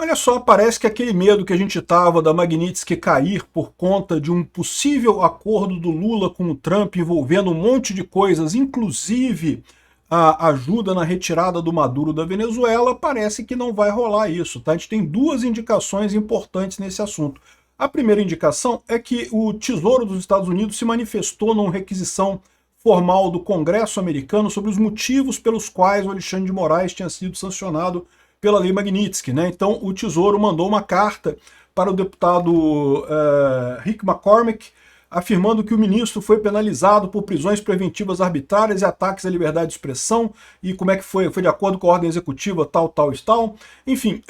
Olha só, parece que aquele medo que a gente tava da Magnitsky cair por conta de um possível acordo do Lula com o Trump envolvendo um monte de coisas, inclusive a ajuda na retirada do Maduro da Venezuela, parece que não vai rolar isso, tá? A gente tem duas indicações importantes nesse assunto. A primeira indicação é que o Tesouro dos Estados Unidos se manifestou numa requisição formal do Congresso americano sobre os motivos pelos quais o Alexandre de Moraes tinha sido sancionado pela Lei Magnitsky, né? Então o Tesouro mandou uma carta para o deputado Rick McCormick, afirmando que o ministro foi penalizado por prisões preventivas arbitrárias e ataques à liberdade de expressão, e como é que foi de acordo com a ordem executiva, tal. Enfim,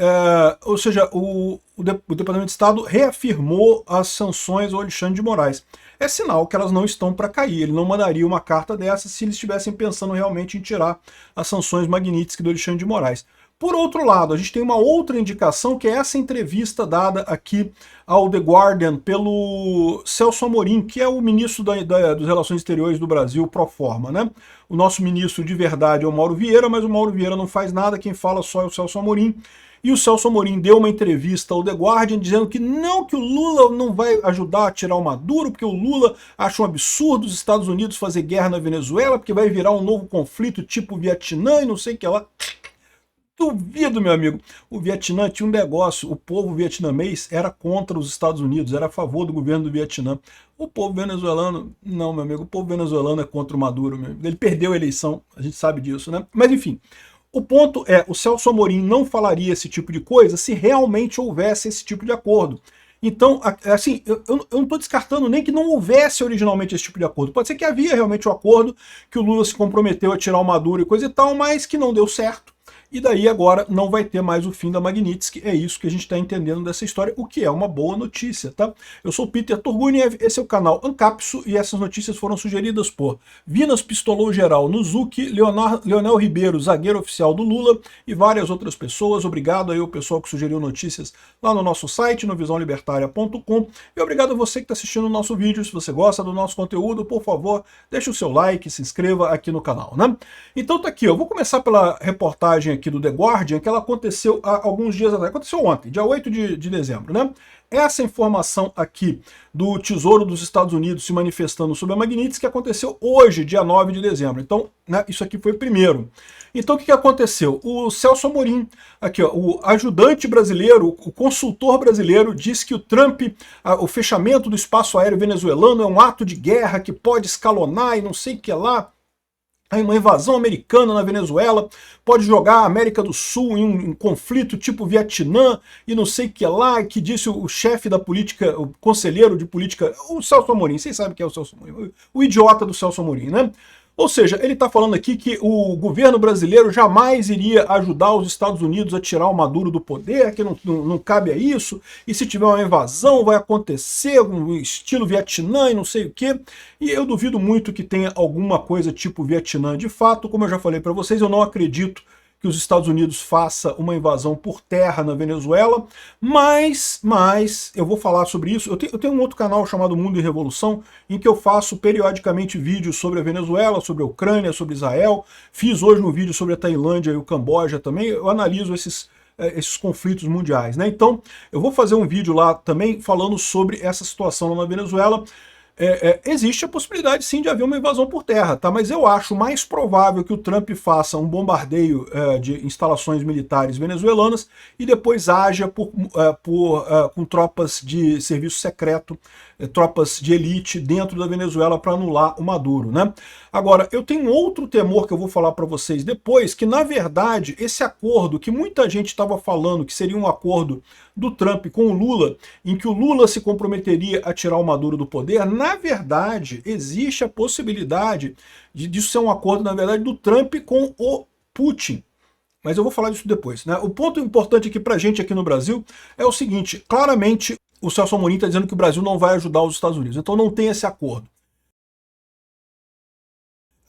ou seja, o Departamento de Estado reafirmou as sanções ao Alexandre de Moraes. É sinal que elas não estão para cair, ele não mandaria uma carta dessa se eles estivessem pensando realmente em tirar as sanções Magnitsky do Alexandre de Moraes. Por outro lado, a gente tem uma outra indicação, que é essa entrevista dada aqui ao The Guardian pelo Celso Amorim, que é o ministro das Relações Exteriores do Brasil, pro forma, né? O nosso ministro de verdade é o Mauro Vieira, mas o Mauro Vieira não faz nada, quem fala só é o Celso Amorim. E o Celso Amorim deu uma entrevista ao The Guardian dizendo que o Lula não vai ajudar a tirar o Maduro, porque o Lula acha um absurdo os Estados Unidos fazer guerra na Venezuela, porque vai virar um novo conflito tipo Vietnã e não sei o que lá. Duvido, meu amigo. O Vietnã tinha um negócio, o povo vietnamês era contra os Estados Unidos, era a favor do governo do Vietnã. O povo venezuelano, não, meu amigo, o povo venezuelano é contra o Maduro, meu amigo. Ele perdeu a eleição, a gente sabe disso, né? Mas enfim, o ponto é, o Celso Amorim não falaria esse tipo de coisa se realmente houvesse esse tipo de acordo. Então, assim, eu não estou descartando nem que não houvesse originalmente esse tipo de acordo. Pode ser que havia realmente o acordo, que o Lula se comprometeu a tirar o Maduro e coisa e tal, mas que não deu certo. E daí agora não vai ter mais o fim da Magnitsky, é isso que a gente está entendendo dessa história, o que é uma boa notícia, tá? Eu sou o Peter Turguniev, esse é o canal Ancapso, e essas notícias foram sugeridas por Vinas Pistolou Geral, Nuzuki, Leonel Ribeiro, zagueiro oficial do Lula, e várias outras pessoas. Obrigado aí ao pessoal que sugeriu notícias lá no nosso site, no visãolibertaria.com, e obrigado a você que está assistindo o nosso vídeo. Se você gosta do nosso conteúdo, por favor, deixe o seu like, se inscreva aqui no canal, né? Então tá aqui, eu vou começar pela reportagem aqui do The Guardian, que ela aconteceu há alguns dias atrás, aconteceu ontem, dia 8 de dezembro, né? Essa informação aqui do Tesouro dos Estados Unidos se manifestando sobre a Magnitsky, que aconteceu hoje, dia 9 de dezembro. Então, né, isso aqui foi primeiro. Então, o que aconteceu? O Celso Amorim, aqui, ó, o ajudante brasileiro, o consultor brasileiro, disse que o Trump, o fechamento do espaço aéreo venezuelano é um ato de guerra que pode escalonar e não sei o que lá. Uma invasão americana na Venezuela pode jogar a América do Sul em um conflito tipo Vietnã e não sei o que lá, que disse o chefe da política, o conselheiro de política, o Celso Amorim, vocês sabem quem é o Celso Amorim, o idiota do Celso Amorim, né? Ou seja, ele está falando aqui que o governo brasileiro jamais iria ajudar os Estados Unidos a tirar o Maduro do poder, que não cabe a isso, e se tiver uma invasão vai acontecer um estilo Vietnã e não sei o quê. E eu duvido muito que tenha alguma coisa tipo Vietnã de fato. Como eu já falei para vocês, eu não acredito que os Estados Unidos faça uma invasão por terra na Venezuela, mas eu vou falar sobre isso. Eu tenho um outro canal chamado Mundo e Revolução, em que eu faço periodicamente vídeos sobre a Venezuela, sobre a Ucrânia, sobre Israel. Fiz hoje um vídeo sobre a Tailândia e o Camboja também. Eu analiso esses conflitos mundiais, né? Então, eu vou fazer um vídeo lá também falando sobre essa situação lá na Venezuela. Existe a possibilidade sim de haver uma invasão por terra, tá? Mas eu acho mais provável que o Trump faça um bombardeio de instalações militares venezuelanas e depois haja com tropas de serviço secreto, tropas de elite dentro da Venezuela para anular o Maduro, né? Agora, eu tenho outro temor que eu vou falar para vocês depois, que na verdade esse acordo que muita gente estava falando que seria um acordo do Trump com o Lula, em que o Lula se comprometeria a tirar o Maduro do poder, na verdade existe a possibilidade disso ser um acordo, na verdade, do Trump com o Putin. Mas eu vou falar disso depois, né? O ponto importante aqui pra gente aqui no Brasil é o seguinte: claramente o Celso Amorim está dizendo que o Brasil não vai ajudar os Estados Unidos, então não tem esse acordo.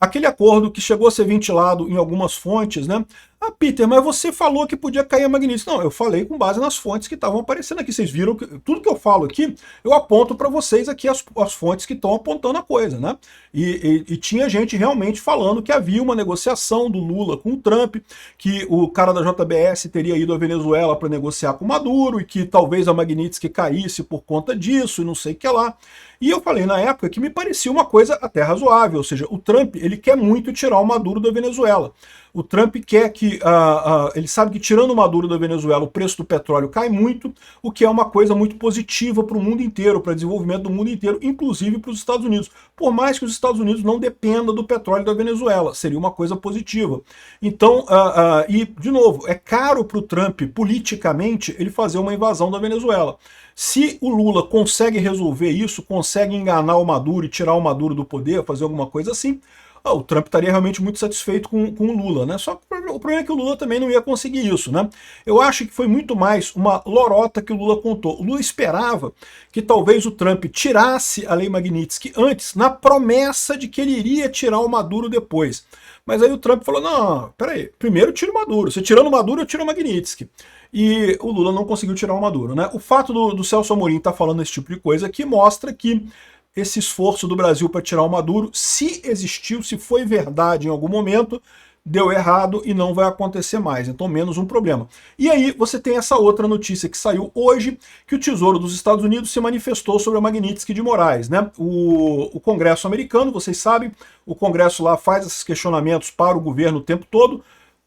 Aquele acordo que chegou a ser ventilado em algumas fontes, né? Ah, Peter, mas você falou que podia cair a Magnitsky. Não, eu falei com base nas fontes que estavam aparecendo aqui. Vocês viram que tudo que eu falo aqui, eu aponto para vocês aqui as fontes que estão apontando a coisa, né? E tinha gente realmente falando que havia uma negociação do Lula com o Trump, que o cara da JBS teria ido à Venezuela para negociar com o Maduro e que talvez a Magnitsky caísse por conta disso e não sei o que lá. E eu falei na época que me parecia uma coisa até razoável, ou seja, o Trump ele quer muito tirar o Maduro da Venezuela. O Trump quer que, ele sabe que tirando o Maduro da Venezuela o preço do petróleo cai muito, o que é uma coisa muito positiva para o mundo inteiro, para o desenvolvimento do mundo inteiro, inclusive para os Estados Unidos. Por mais que os Estados Unidos não dependam do petróleo da Venezuela, seria uma coisa positiva. Então, e de novo, é caro para o Trump politicamente ele fazer uma invasão da Venezuela. Se o Lula consegue resolver isso, consegue enganar o Maduro e tirar o Maduro do poder, fazer alguma coisa assim, o Trump estaria realmente muito satisfeito com o Lula, né? Só que o problema é que o Lula também não ia conseguir isso, né? Eu acho que foi muito mais uma lorota que o Lula contou. O Lula esperava que talvez o Trump tirasse a Lei Magnitsky antes, na promessa de que ele iria tirar o Maduro depois. Mas aí o Trump falou, não, peraí, primeiro tira o Maduro. Você tirando o Maduro, eu tiro o Magnitsky. E o Lula não conseguiu tirar o Maduro, né? O fato do Celso Amorim estar falando esse tipo de coisa aqui mostra que esse esforço do Brasil para tirar o Maduro, se existiu, se foi verdade em algum momento, deu errado e não vai acontecer mais. Então, menos um problema. E aí você tem essa outra notícia que saiu hoje, que o Tesouro dos Estados Unidos se manifestou sobre a Magnitsky de Moraes, né? O Congresso americano, vocês sabem, o Congresso lá faz esses questionamentos para o governo o tempo todo.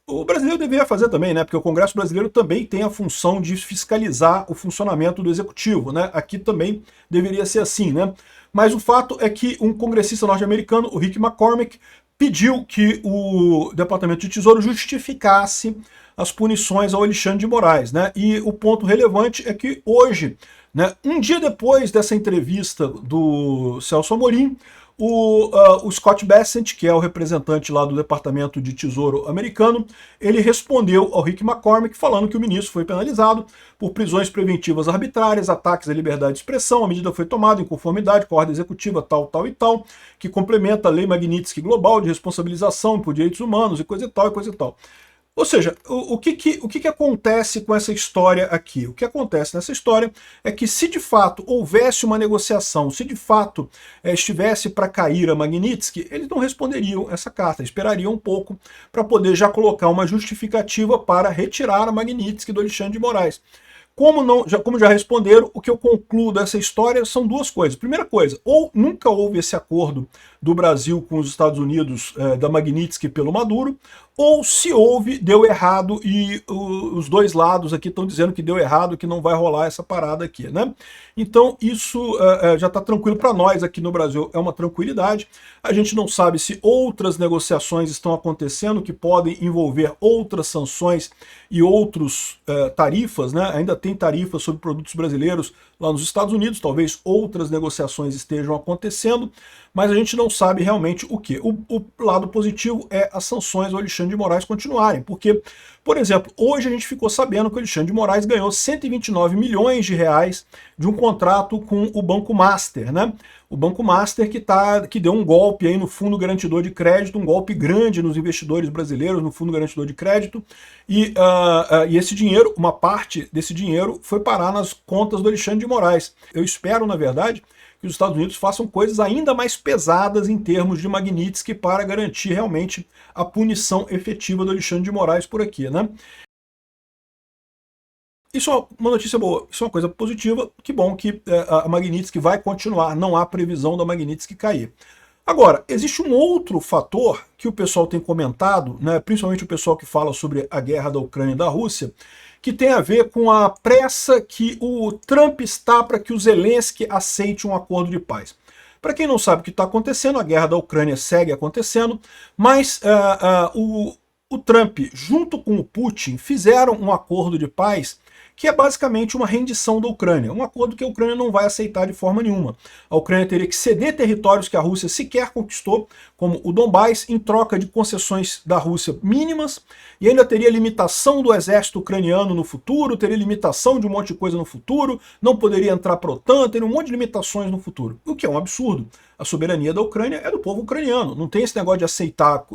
O brasileiro deveria fazer também, né? Porque o Congresso brasileiro também tem a função de fiscalizar o funcionamento do executivo, né? Aqui também deveria ser assim, né? Mas o fato é que um congressista norte-americano, o Rick McCormick, pediu que o Departamento de Tesouro justificasse as punições ao Alexandre de Moraes, né? E o ponto relevante é que hoje, né, um dia depois dessa entrevista do Celso Amorim, o Scott Bessent, que é o representante lá do Departamento de Tesouro americano, ele respondeu ao Rick McCormick falando que o ministro foi penalizado por prisões preventivas arbitrárias, ataques à liberdade de expressão, a medida foi tomada em conformidade com a ordem executiva tal, tal e tal, que complementa a Lei Magnitsky Global de responsabilização por direitos humanos e coisa e tal e coisa e tal. Ou seja, o que acontece com essa história aqui? O que acontece nessa história é que se de fato houvesse uma negociação, se de fato estivesse para cair a Magnitsky, eles não responderiam essa carta, esperariam um pouco para poder já colocar uma justificativa para retirar a Magnitsky do Alexandre de Moraes. Como já responderam, o que eu concluo dessa história são duas coisas. Primeira coisa, ou nunca houve esse acordo do Brasil com os Estados Unidos da Magnitsky pelo Maduro, ou se houve, deu errado e os dois lados aqui estão dizendo que deu errado, que não vai rolar essa parada aqui, né? Então isso já está tranquilo para nós aqui no Brasil, é uma tranquilidade. A gente não sabe se outras negociações estão acontecendo que podem envolver outras sanções e outros tarifas, né? Ainda tem tarifas sobre produtos brasileiros lá nos Estados Unidos, talvez outras negociações estejam acontecendo, mas a gente não sabe realmente o que. O lado positivo é as sanções ao Alexandre de Moraes continuarem, porque, por exemplo, hoje a gente ficou sabendo que o Alexandre de Moraes ganhou 129 milhões de reais de um contrato com o Banco Master, né? O Banco Master que deu um golpe aí no Fundo Garantidor de Crédito, um golpe grande nos investidores brasileiros no Fundo Garantidor de Crédito, e esse dinheiro, uma parte desse dinheiro foi parar nas contas do Alexandre de Moraes. Eu espero, na verdade, que os Estados Unidos façam coisas ainda mais pesadas em termos de Magnitsky para garantir realmente a punição efetiva do Alexandre de Moraes por aqui, né? Isso é uma notícia boa, isso é uma coisa positiva, que bom que a Magnitsky vai continuar, não há previsão da Magnitsky cair. Agora, existe um outro fator que o pessoal tem comentado, né, principalmente o pessoal que fala sobre a guerra da Ucrânia e da Rússia, que tem a ver com a pressa que o Trump está para que o Zelensky aceite um acordo de paz. Para quem não sabe o que está acontecendo, a guerra da Ucrânia segue acontecendo, mas o Trump, junto com o Putin, fizeram um acordo de paz que é basicamente uma rendição da Ucrânia, um acordo que a Ucrânia não vai aceitar de forma nenhuma. A Ucrânia teria que ceder territórios que a Rússia sequer conquistou, como o Donbás, em troca de concessões da Rússia mínimas, e ainda teria limitação do exército ucraniano no futuro, teria limitação de um monte de coisa no futuro, não poderia entrar para a OTAN, teria um monte de limitações no futuro, o que é um absurdo. A soberania da Ucrânia é do povo ucraniano, não tem esse negócio de aceitar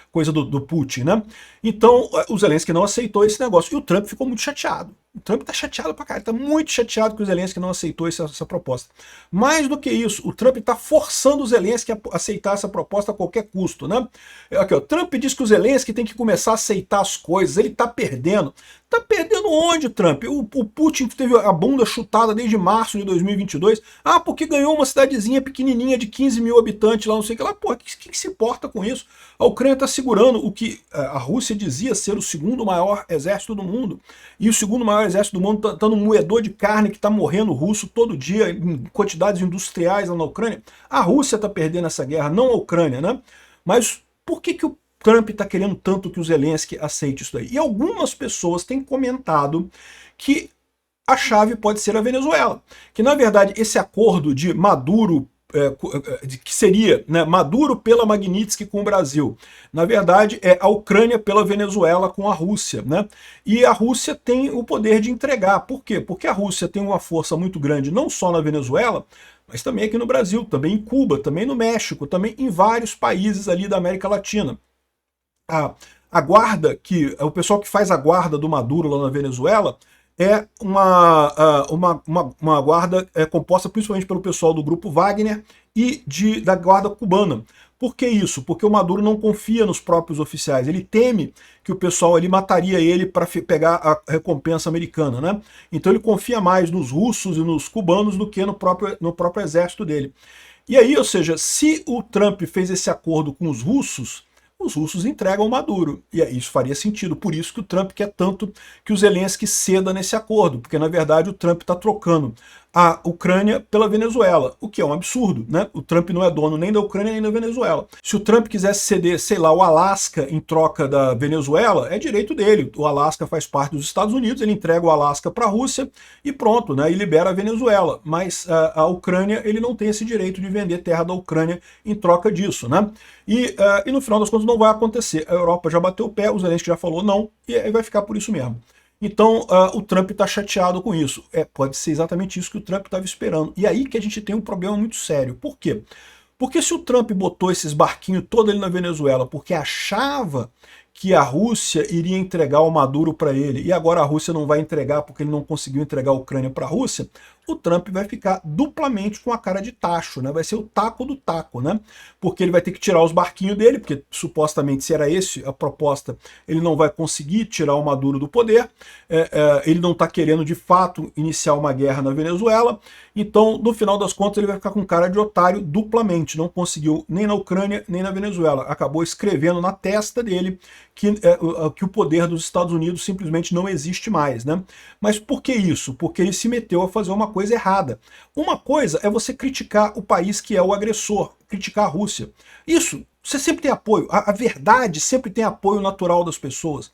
coisa do Putin, né? Então o Zelensky não aceitou esse negócio, e o Trump ficou muito chateado. O Trump tá chateado pra caralho, tá muito chateado que o Zelensky não aceitou essa proposta. Mais do que isso, o Trump tá forçando o Zelensky a aceitar essa proposta a qualquer custo, né? Aqui, ó, Trump diz que o Zelensky tem que começar a aceitar as coisas, ele tá perdendo. Tá perdendo onde, Trump? O Putin teve a bunda chutada desde março de 2022. Ah, porque ganhou uma cidadezinha pequenininha de 15 mil habitantes lá, não sei o que lá. Pô, que se importa com isso? A Ucrânia tá segurando o que a Rússia dizia ser o segundo maior exército do mundo. E o segundo maior exército do mundo tá no moedor de carne que tá morrendo russo todo dia em quantidades industriais lá na Ucrânia. A Rússia tá perdendo essa guerra, não a Ucrânia, né? Mas por que o Trump está querendo tanto que o Zelensky aceite isso daí? E algumas pessoas têm comentado que a chave pode ser a Venezuela. Que, na verdade, esse acordo de Maduro, que seria, né, Maduro pela Magnitsky com o Brasil, na verdade é a Ucrânia pela Venezuela com a Rússia, né? E a Rússia tem o poder de entregar. Por quê? Porque a Rússia tem uma força muito grande, não só na Venezuela, mas também aqui no Brasil, também em Cuba, também no México, também em vários países ali da América Latina. A guarda, o pessoal que faz a guarda do Maduro lá na Venezuela é uma guarda composta principalmente pelo pessoal do grupo Wagner e da guarda cubana. Por que isso? Porque o Maduro não confia nos próprios oficiais, ele teme que o pessoal ali mataria ele para pegar a recompensa americana, né? Então ele confia mais nos russos e nos cubanos do que no próprio exército dele. E aí, ou seja, se o Trump fez esse acordo com os russos entregam o Maduro. E isso faria sentido. Por isso que o Trump quer tanto que o Zelensky ceda nesse acordo, porque na verdade o Trump está trocando a Ucrânia pela Venezuela, o que é um absurdo, né? O Trump não é dono nem da Ucrânia nem da Venezuela. Se o Trump quisesse ceder, sei lá, o Alasca em troca da Venezuela, é direito dele. O Alasca faz parte dos Estados Unidos, ele entrega o Alasca para a Rússia e pronto, né? E libera a Venezuela. Mas a Ucrânia, ele não tem esse direito de vender terra da Ucrânia em troca disso, né? E no final das contas não vai acontecer. A Europa já bateu o pé, o Zelensky já falou não, e aí vai ficar por isso mesmo. Então o Trump está chateado com isso. Pode ser exatamente isso que o Trump estava esperando. E aí que a gente tem um problema muito sério. Por quê? Porque se o Trump botou esses barquinhos todo ali na Venezuela porque achava que a Rússia iria entregar o Maduro para ele, e agora a Rússia não vai entregar porque ele não conseguiu entregar a Ucrânia para a Rússia, o Trump vai ficar duplamente com a cara de tacho, né? Vai ser o taco do taco, né? Porque ele vai ter que tirar os barquinhos dele, porque supostamente se era esse a proposta, ele não vai conseguir tirar o Maduro do poder, ele não está querendo de fato iniciar uma guerra na Venezuela, então no final das contas ele vai ficar com cara de otário duplamente, não conseguiu nem na Ucrânia nem na Venezuela, acabou escrevendo na testa dele que o poder dos Estados Unidos simplesmente não existe mais, né? Mas por que isso? Porque ele se meteu a fazer uma coisa errada. Uma coisa é você criticar o país que é o agressor, criticar a Rússia. Isso, você sempre tem apoio, a verdade sempre tem apoio natural das pessoas.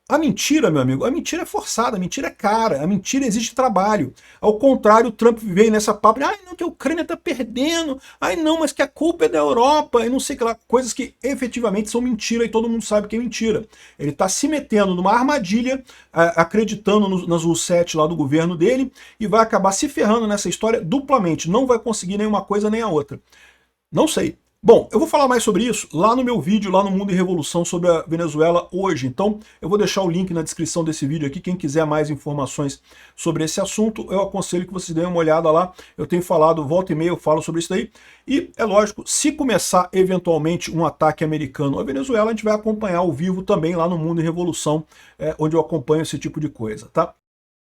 A mentira, meu amigo, a mentira é forçada, a mentira é cara, a mentira exige trabalho. Ao contrário, o Trump veio nessa papo de, ai não, que a Ucrânia tá perdendo, ai não, mas que a culpa é da Europa, e não sei o que lá, coisas que efetivamente são mentira e todo mundo sabe que é mentira. Ele tá se metendo numa armadilha, acreditando nas U7 lá do governo dele, e vai acabar se ferrando nessa história duplamente, não vai conseguir nenhuma coisa nem a outra. Não sei. Bom, eu vou falar mais sobre isso lá no meu vídeo, lá no Mundo em Revolução, sobre a Venezuela hoje. Então, eu vou deixar o link na descrição desse vídeo aqui. Quem quiser mais informações sobre esse assunto, eu aconselho que vocês deem uma olhada lá. Eu tenho falado, volta e meia, eu falo sobre isso daí. E, é lógico, se começar eventualmente um ataque americano à Venezuela, a gente vai acompanhar ao vivo também lá no Mundo em Revolução, onde eu acompanho esse tipo de coisa, tá?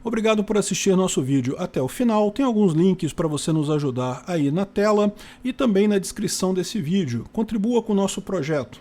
Obrigado por assistir nosso vídeo até o final. Tem alguns links para você nos ajudar aí na tela e também na descrição desse vídeo. Contribua com o nosso projeto.